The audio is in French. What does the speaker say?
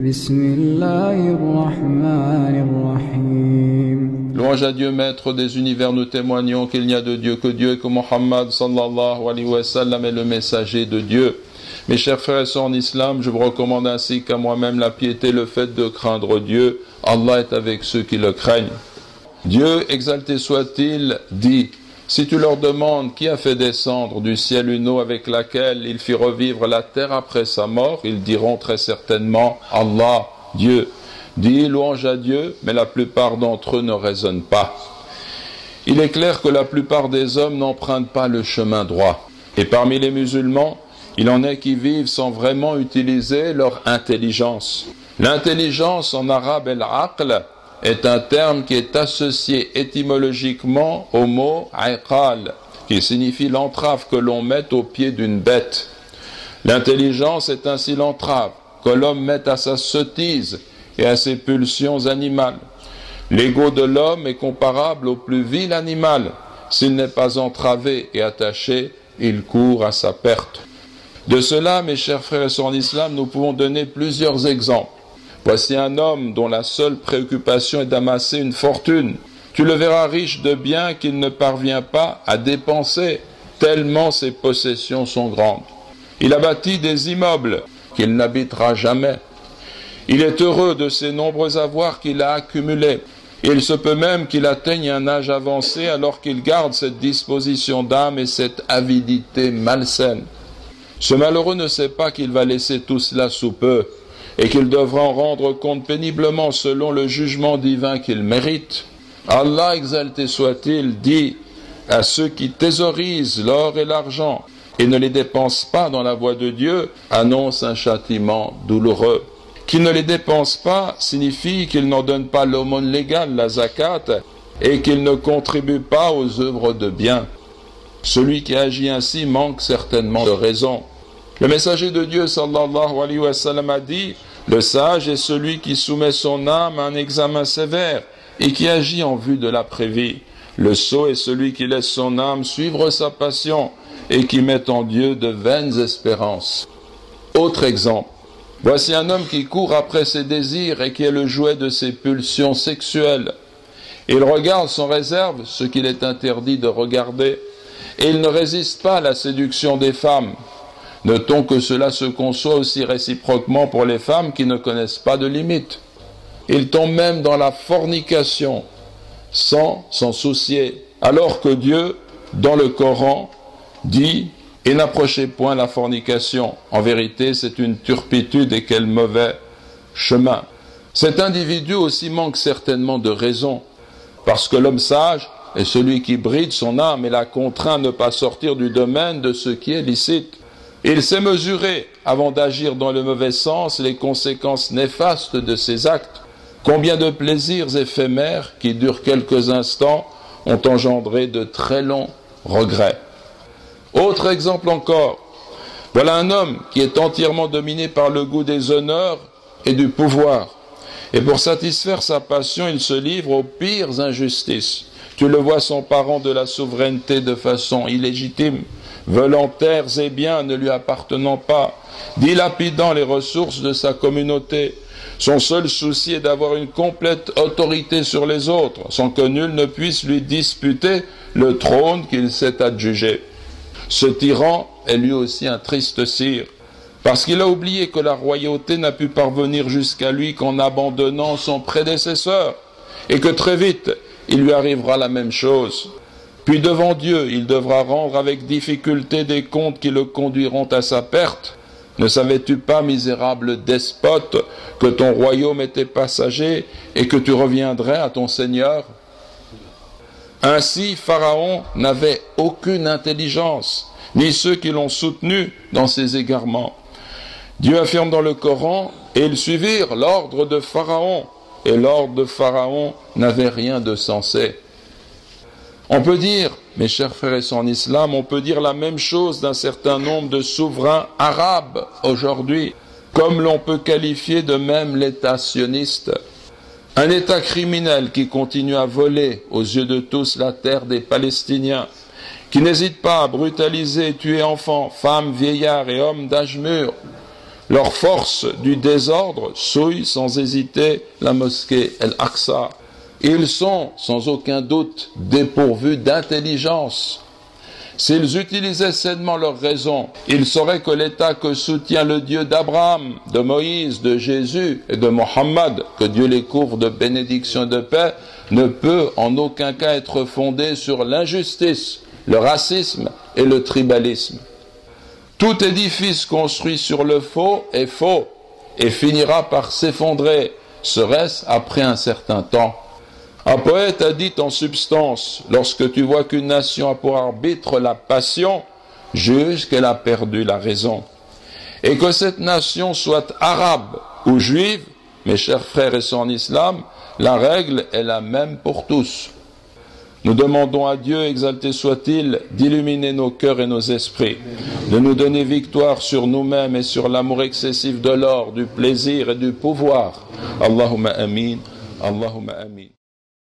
Bismillahirrahmanirrahim. Louange à Dieu, maître des univers, nous témoignons qu'il n'y a de Dieu que Dieu et que Muhammad sallallahu alayhi wa sallam est le messager de Dieu. Mes chers frères et sœurs en islam, je vous recommande ainsi qu'à moi-même la piété, le fait de craindre Dieu. Allah est avec ceux qui le craignent. Dieu, exalté soit-il, dit: si tu leur demandes qui a fait descendre du ciel une eau avec laquelle il fit revivre la terre après sa mort, ils diront très certainement Allah, Dieu. Dis louange à Dieu, mais la plupart d'entre eux ne raisonnent pas. Il est clair que la plupart des hommes n'empruntent pas le chemin droit. Et parmi les musulmans, il en est qui vivent sans vraiment utiliser leur intelligence. L'intelligence en arabe, al-aql, est un terme qui est associé étymologiquement au mot iqal, qui signifie l'entrave que l'on met au pied d'une bête. L'intelligence est ainsi l'entrave que l'homme met à sa sottise et à ses pulsions animales. L'ego de l'homme est comparable au plus vil animal. S'il n'est pas entravé et attaché, il court à sa perte. De cela, mes chers frères et sœurs en islam, nous pouvons donner plusieurs exemples. Voici un homme dont la seule préoccupation est d'amasser une fortune. Tu le verras riche de biens qu'il ne parvient pas à dépenser, tellement ses possessions sont grandes. Il a bâti des immeubles qu'il n'habitera jamais. Il est heureux de ses nombreux avoirs qu'il a accumulés. Il se peut même qu'il atteigne un âge avancé alors qu'il garde cette disposition d'âme et cette avidité malsaine. Ce malheureux ne sait pas qu'il va laisser tout cela sous peu, et qu'il devra en rendre compte péniblement selon le jugement divin qu'il mérite. Allah, exalté soit-il, dit à ceux qui thésaurisent l'or et l'argent et ne les dépensent pas dans la voie de Dieu, annonce un châtiment douloureux. Qui ne les dépense pas signifie qu'il n'en donne pas l'aumône légale, la zakat, et qu'il ne contribue pas aux œuvres de bien. Celui qui agit ainsi manque certainement de raison. Le messager de Dieu sallallahu alayhi wa sallam a dit: le sage est celui qui soumet son âme à un examen sévère et qui agit en vue de l'après-vie. Le sot est celui qui laisse son âme suivre sa passion et qui met en Dieu de vaines espérances. Autre exemple. Voici un homme qui court après ses désirs et qui est le jouet de ses pulsions sexuelles. Il regarde sans réserve ce qu'il est interdit de regarder et il ne résiste pas à la séduction des femmes. Notons que cela se conçoit aussi réciproquement pour les femmes qui ne connaissent pas de limites. Ils tombent même dans la fornication sans s'en soucier, alors que Dieu, dans le Coran, dit: et n'approchez point la fornication. En vérité, c'est une turpitude et quel mauvais chemin. Cet individu aussi manque certainement de raison, parce que l'homme sage est celui qui bride son âme et la contraint à ne pas sortir du domaine de ce qui est licite. Il sait mesurer, avant d'agir dans le mauvais sens, les conséquences néfastes de ses actes. Combien de plaisirs éphémères qui durent quelques instants ont engendré de très longs regrets. Autre exemple encore. Voilà un homme qui est entièrement dominé par le goût des honneurs et du pouvoir. Et pour satisfaire sa passion, il se livre aux pires injustices. Tu le vois s'emparant de la souveraineté de façon illégitime, volant terres et biens ne lui appartenant pas, dilapidant les ressources de sa communauté. Son seul souci est d'avoir une complète autorité sur les autres, sans que nul ne puisse lui disputer le trône qu'il s'est adjugé. Ce tyran est lui aussi un triste sire, parce qu'il a oublié que la royauté n'a pu parvenir jusqu'à lui qu'en abandonnant son prédécesseur, et que très vite, il lui arrivera la même chose. Puis devant Dieu, il devra rendre avec difficulté des comptes qui le conduiront à sa perte. Ne savais-tu pas, misérable despote, que ton royaume était passager et que tu reviendrais à ton Seigneur? Ainsi, Pharaon n'avait aucune intelligence, ni ceux qui l'ont soutenu dans ses égarements. Dieu affirme dans le Coran: et ils suivirent l'ordre de Pharaon, et l'ordre de Pharaon n'avait rien de sensé. On peut dire, mes chers frères et sœurs en islam, on peut dire la même chose d'un certain nombre de souverains arabes aujourd'hui, comme l'on peut qualifier de même l'État sioniste. Un État criminel qui continue à voler aux yeux de tous la terre des Palestiniens, qui n'hésite pas à brutaliser et tuer enfants, femmes, vieillards et hommes d'âge mûr. Leurs forces du désordre souillent sans hésiter la mosquée El-Aqsa. Ils sont, sans aucun doute, dépourvus d'intelligence. S'ils utilisaient sainement leur raison, ils sauraient que l'État que soutient le Dieu d'Abraham, de Moïse, de Jésus et de Mohammed, que Dieu les couvre de bénédictions et de paix, ne peut en aucun cas être fondé sur l'injustice, le racisme et le tribalisme. Tout édifice construit sur le faux est faux et finira par s'effondrer, serait-ce après un certain temps. Un poète a dit en substance, lorsque tu vois qu'une nation a pour arbitre la passion, juge qu'elle a perdu la raison. Et que cette nation soit arabe ou juive, mes chers frères et sœurs en islam, la règle est la même pour tous. Nous demandons à Dieu, exalté soit-il, d'illuminer nos cœurs et nos esprits, de nous donner victoire sur nous-mêmes et sur l'amour excessif de l'or, du plaisir et du pouvoir. Allahumma amin, Allahumma amin.